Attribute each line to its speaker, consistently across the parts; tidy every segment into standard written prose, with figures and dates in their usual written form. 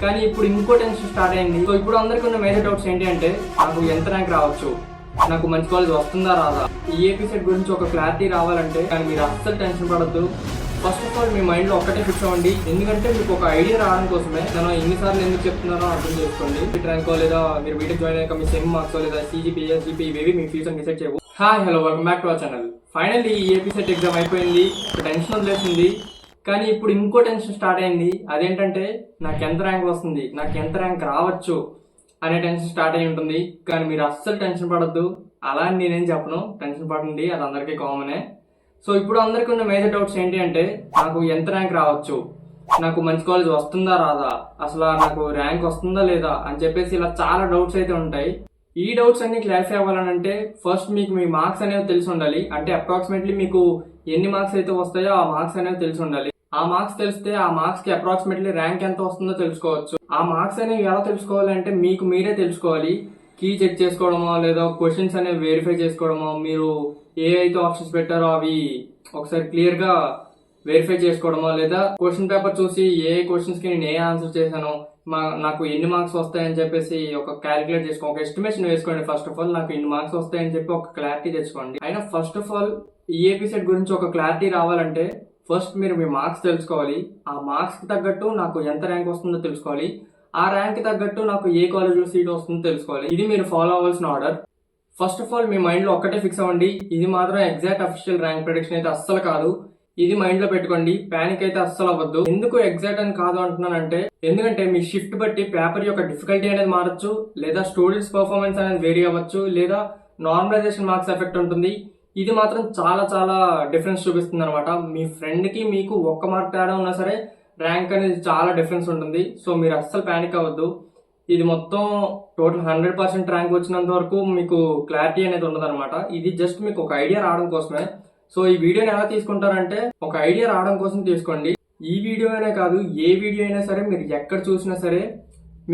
Speaker 1: కానీ ఇప్పుడు ఇంకో టెన్షన్ స్టార్ట్ అయింది. సో ఇప్పుడు అందరికీ ఉన్న మేజర్ డౌట్స్ ఏంటి అంటే నాకు ఎంత ర్యాంక్ రావచ్చు, నాకు మంచి కాలేజ్ వస్తుందా రాదా, ఈ ఏపీ సెట్ గురించి ఒక క్లారిటీ రావాలంటే కానీ మీరు అస్సలు టెన్షన్ పడద్దు. ఫస్ట్ ఆఫ్ ఆల్ మీ మైండ్లో ఒక్కటే ఫిక్స్ అవ్వండి, ఎందుకంటే మీకు ఒక ఐడియా రావడం కోసమే నేను ఎన్నిసార్లు ఎందుకు చెప్తున్నానో అర్థం చేసుకోండి. ర్యాంకో లేదా మీరు బీటెక్ జాయిన్ అయ్యాక మీ సెమ్ మార్క్స్ లేదా సీజీపీ ఎస్జీపీ ఇవేవి మీ ఫ్యూచర్ డిసైడ్ చేయవు. Hi hello welcome back to our channel. Finally ఈ ఏపీ సెట్ ఎగ్జామ్ అయిపోయింది, టెన్షన్ వదిలేసింది. కానీ ఇప్పుడు ఇంకో టెన్షన్ స్టార్ట్ అయింది, అదేంటంటే నాకు ఎంత ర్యాంక్ వస్తుంది, నాకు ఎంత ర్యాంక్ రావచ్చు అనే టెన్షన్ స్టార్ట్ అయి ఉంటుంది. కానీ మీరు అస్సలు టెన్షన్ పడద్దు, అలా అని నేనేం చెప్పను, టెన్షన్ పడండి, అది అందరికీ కామనే. సో ఇప్పుడు అందరికీ ఉన్న మేజర్ డౌట్స్ ఏంటి అంటే నాకు ఎంత ర్యాంక్ రావచ్చు, నాకు మంచి కాలేజ్ వస్తుందా రాదా, అసలు నాకు ర్యాంక్ వస్తుందా లేదా అని చెప్పేసి ఇలా చాలా డౌట్స్ అయితే ఉంటాయి. ఈ డౌట్స్ అన్ని క్లారిఫై అవ్వాలంటే ఫస్ట్ మీకు మీ మార్క్స్ అనేవి తెలిసి ఉండాలి. అంటే అప్రాక్సిమేట్లీ మీకు ఎన్ని మార్క్స్ అయితే వస్తాయో ఆ మార్క్స్ అనేవి తెలిసి ఉండాలి. ఆ మార్క్స్ తెలిస్తే ఆ మార్క్స్ కి అప్రాక్సిమేట్లీ ర్యాంక్ ఎంత వస్తుందో తెలుసుకోవచ్చు. ఆ మార్క్స్ అనేవి ఎలా తెలుసుకోవాలంటే మీకు మీరే తెలుసుకోవాలి. కీ చెక్ చేసుకోవడమో లేదా క్వశ్చన్స్ అనేవి వెరిఫై చేసుకోవడమో, మీరు ఏ అయితే ఆప్షన్స్ పెట్టారో అవి ఒకసారి క్లియర్ గా వెరిఫై చేసుకోవడమో, లేదా క్వశ్చన్ పేపర్ చూసి ఏ క్వశ్చన్స్ కి నేను ఏ ఆన్సర్ చేశానో, నాకు ఎన్ని మార్క్స్ వస్తాయని చెప్పేసి ఒక క్యాలిక్యులేట్ చేసుకోండి, ఒక ఎస్టిమేషన్ వేసుకోండి. ఫస్ట్ ఆఫ్ ఆల్ నాకు ఇన్ని మార్క్స్ వస్తాయని చెప్పి ఒక క్లారిటీ తెచ్చుకోండి. అయినా ఫస్ట్ ఆఫ్ ఆల్ ఈ ఏపీ సెట్ గురించి ఒక క్లారిటీ రావాలంటే ఫస్ట్ మీరు మీ మార్క్స్ తెలుసుకోవాలి. ఆ మార్క్స్ కి తగ్గట్టు నాకు ఎంత ర్యాంక్ వస్తుందో తెలుసుకోవాలి. ఆ ర్యాంక్ కి తగ్గట్టు నాకు ఏ కాలేజ్ లో సీట్ వస్తుందో తెలుసుకోవాలి. ఇది మీరు ఫాలో అవ్వాల్సిన order. First of all me mind లో ఒక్కటే ఫిక్స్ అవ్వండి, ఇది మాత్రం ఎగ్జాక్ట్ అఫీషియల్ ర్యాంక్ ప్రెడిక్షన్ అయితే అస్సలు కాదు. ఇది మైండ్ లో పెట్టుకోండి, పానిక్ అయితే అస్సలు అవ్వద్దు. ఎందుకు ఎగ్జాక్ట్ అని కాదు అంటున్నానంటే ఎందుకంటే మీ షిఫ్ట్ బట్టి పేపర్ యొక్క డిఫికల్టీ అనేది మారచ్చు, లేదా స్టూడెంట్స్ పర్ఫార్మెన్స్ అనేది వేరీ అవ్వచ్చు, లేదా నార్మలైజేషన్ మార్క్స్ ఎఫెక్ట్ ఉంటుంది. ఇది మాత్రం చాలా చాలా డిఫరెన్స్ చూపిస్తుంది అనమాట. మీ ఫ్రెండ్ కి మీకు ఒక్క మార్క్ తేడా ఉన్నా సరే ర్యాంక్ అనేది చాలా డిఫరెన్స్ ఉంటుంది. సో మీరు అస్సలు పానిక్ అవ్వద్దు. ఇది మొత్తం టోటల్ 100% ర్యాంక్ వచ్చినంత వరకు మీకు క్లారిటీ అనేది ఉండదు అనమాట. ఇది జస్ట్ మీకు ఒక ఐడియా రావడం కోసమే. సో ఈ వీడియోని ఎలా తీసుకుంటారంటే ఒక ఐడియా రావడం కోసం తీసుకోండి. ఈ వీడియో అనే కాదు, ఏ వీడియో అయినా సరే మీరు ఎక్కడ చూసినా సరే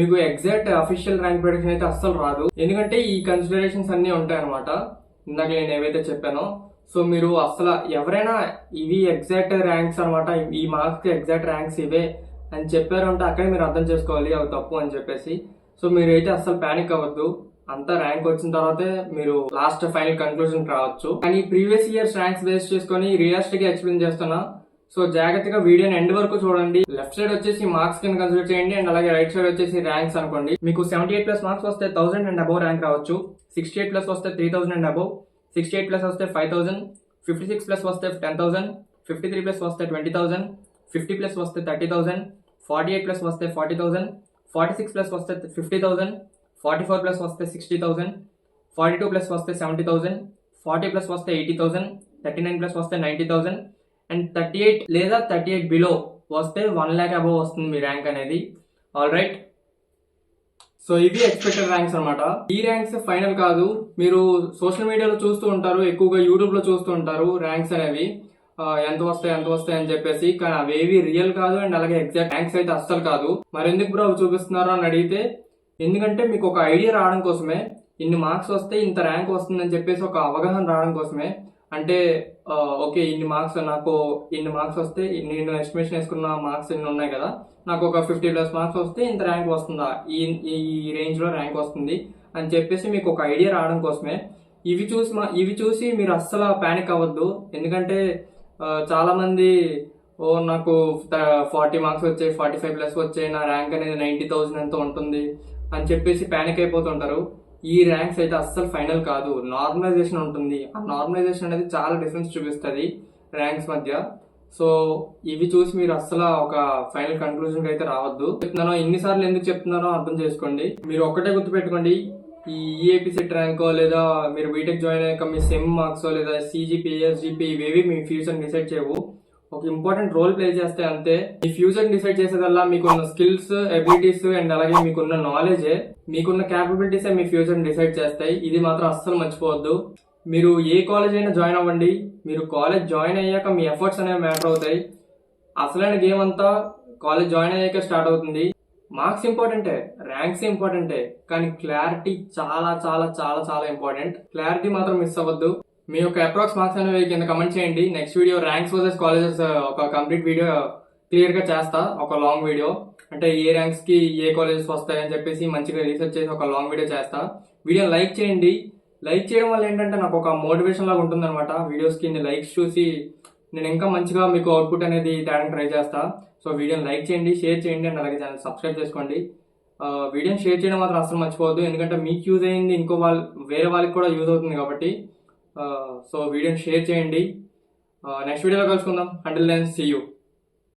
Speaker 1: మీకు ఎగ్జాక్ట్ అఫీషియల్ ర్యాంక్ ప్రెడిక్షన్ అయితే అస్సలు రాదు. ఎందుకంటే ఈ కన్సిడరేషన్స్ అన్ని ఉంటాయి అనమాట, ఇందాక నేను ఏవైతే చెప్పానో. సో మీరు అసలు ఎవరైనా ఇవి ఎగ్జాక్ట్ ర్యాంక్స్ అనమాట, ఈ మార్క్స్ ఎగ్జాక్ట్ ర్యాంక్స్ ఇవే అని చెప్పారు అంటే అక్కడే మీరు అర్థం చేసుకోవాలి అవి తప్పు అని చెప్పేసి. సో మీరైతే అసలు పానిక్ అవ్వద్దు, అంతా ర్యాంక్ వచ్చిన తర్వాతే మీరు లాస్ట్ ఫైనల్ కన్క్లూజన్ రావచ్చు. కానీ ప్రీవియస్ ఇయర్స్ ర్యాంక్స్ బేస్ చేసుకుని రియలిస్టిక్ గా ఎక్స్ప్లెయిన్ చేస్తున్నా. సో జాగ్రత్తగా వీడియోని ఎండ్ వరకు చూడండి. లెఫ్ట్ సైడ్ వచ్చేసి మార్క్స్ కింద కన్సిడర్ చేయండి, అండ్ అలాగే రైట్ సైడ్ వచ్చేసి ర్యాంక్స్ అనుకోండి. మీకు 78+ మార్క్స్ వస్తే 1000 అండ్ అబౌవ్ ర్యాంక్ రావచ్చు. 68+ వస్తే 3000 అండ్ అబౌవ్, 68+ వస్తే 5000, 56+ వస్తే 10,000, 53+ వస్తే 20,000, 50+ వస్తే 30,000, 48+ వస్తే 40,000, 46+ వస్తే 50,000, 44+ వస్తే 60,000, 42+ వస్తే 70,000, 40+ వస్తే 80,000, 39+ వస్తే 90,000, అండ్ 38 లేదా 38 బిలో వస్తే 1 lakh అబౌవ్ వస్తుంది మీ ర్యాంక్ అనేది. ఆల్ రైట్, సో ఇవి ఎక్స్పెక్టెడ్ ర్యాంక్స్ అనమాట. ఈ ర్యాంక్స్ ఫైనల్ కాదు. మీరు సోషల్ మీడియాలో చూస్తూ ఉంటారు, ఎక్కువగా యూట్యూబ్ లో చూస్తూ ఉంటారు ర్యాంక్స్ అనేవి ఎంత వస్తాయి అని చెప్పేసి. కానీ అవేవి రియల్ కాదు, అండ్ అలాగే ఎగ్జాక్ట్ ర్యాంక్స్ అయితే అస్సలు కాదు. మరి ఎందుకు బ్రో అవి చూపిస్తున్నారు అని అడిగితే ఎందుకంటే మీకు ఒక ఐడియా రావడం కోసమే. ఇన్ని మార్క్స్ వస్తే ఇంత ర్యాంక్ వస్తుందని చెప్పేసి ఒక అవగాహన రావడం కోసమే. అంటే ఓకే ఇన్ని మార్క్స్, నాకు ఇన్ని మార్క్స్ వస్తే నేను ఎస్టిమేషన్ వేసుకున్న మార్క్స్ ఇన్ని ఉన్నాయి కదా, నాకు ఒక 50+ మార్క్స్ వస్తే ఇంత ర్యాంక్ వస్తుందా, ఈ రేంజ్ లో ర్యాంక్ వస్తుంది అని చెప్పేసి మీకు ఒక ఐడియా రావడం కోసమే. ఇవి చూసి మీరు అస్సలు పానిక్ అవ్వద్దు. ఎందుకంటే చాలా మంది నాకు 40 మార్క్స్ వచ్చాయి, 45+ వచ్చాయి, నా ర్యాంక్ అనేది 90,000 ఎంతో ఉంటుంది అని చెప్పేసి పానిక్ అయిపోతుంటారు. ఈ ర్యాంక్స్ అయితే అస్సలు ఫైనల్ కాదు, నార్మలైజేషన్ ఉంటుంది. ఆ నార్మలైజేషన్ అనేది చాలా డిఫరెన్స్ చూపిస్తుంది ర్యాంక్స్ మధ్య. సో ఇవి చూసి మీరు అస్సలు ఒక ఫైనల్ కన్క్లూజన్ అయితే రావద్దు. ఇన్నిసార్లు ఎందుకు చెప్తున్నానో అర్థం చేసుకోండి. మీరు ఒక్కటే గుర్తుపెట్టుకోండి, ఈ ఈఏపీ సెట్ ర్యాంకో లేదా మీరు బీటెక్ జాయిన్ అయ్యాక మీ సెమ్ మార్క్స్ లేదా సీజీపీ ఎస్జీపీ ఇవేవి మీ ఫ్యూచర్ డిసైడ్ చేయవు. ఒక ఇంపార్టెంట్ రోల్ ప్లే చేస్తే అంతే. ఈ ఫ్యూచర్ డిసైడ్ చేసేదల్లా మీకున్న స్కిల్స్, ఎబిలిటీస్ అండ్ అలాగే మీకున్న నాలెడ్జే, మీకున్న క్యాపబిలిటీసే మీ ఫ్యూచర్ డిసైడ్ చేస్తాయి. ఇది మాత్రం అస్సలు మర్చిపోవద్దు. మీరు ఏ కాలేజ్ అయినా జాయిన్ అవ్వండి, మీరు కాలేజ్ జాయిన్ అయ్యాక మీ ఎఫర్ట్స్ అనేవి మ్యాటర్ అవుతాయి. అసలైన గేమ్ అంతా కాలేజ్ జాయిన్ అయ్యాక స్టార్ట్ అవుతుంది. మార్క్స్ ఇంపార్టెంటే, ర్యాంక్స్ ఇంపార్టెంటే, కానీ క్లారిటీ చాలా చాలా చాలా చాలా ఇంపార్టెంట్. క్లారిటీ మాత్రం మిస్ అవ్వద్దు. మీ యొక్క అప్రాక్స్ మార్క్స్ అనేవి కింద కమెంట్ చేయండి. Next video ranks versus colleges ఒక కంప్లీట్ వీడియో క్లియర్ గా చేస్తా, ఒక లాంగ్ వీడియో. అంటే ఏ ర్యాంక్స్కి ఏ కాలేజెస్ వస్తాయని చెప్పేసి మంచిగా రీసెర్చ్ చేసి ఒక లాంగ్ వీడియో చేస్తా. వీడియో లైక్ చేయండి. లైక్ చేయడం వల్ల ఏంటంటే నాకు ఒక మోటివేషన్ లాగా ఉంటుందన్నమాట. వీడియోస్కి లైక్స్ చూసి నేను ఇంకా మంచిగా మీకు అవుట్పుట్ అనేది తేడానికి ట్రై చేస్తా. సో వీడియోని లైక్ చేయండి, షేర్ చేయండి, అండ్ అలాగే ఛానల్ సబ్స్క్రైబ్ చేసుకోండి. వీడియోని షేర్ చేయడం మాత్రం అసలు మర్చిపోవద్దు, ఎందుకంటే మీకు యూజ్ అయింది ఇంకో వేరే వాళ్ళకి కూడా యూజ్ అవుతుంది కాబట్టి. సో వీడియోని షేర్ చేయండి. నెక్స్ట్ వీడియోలో కలుసుకుందాం. Until then see you.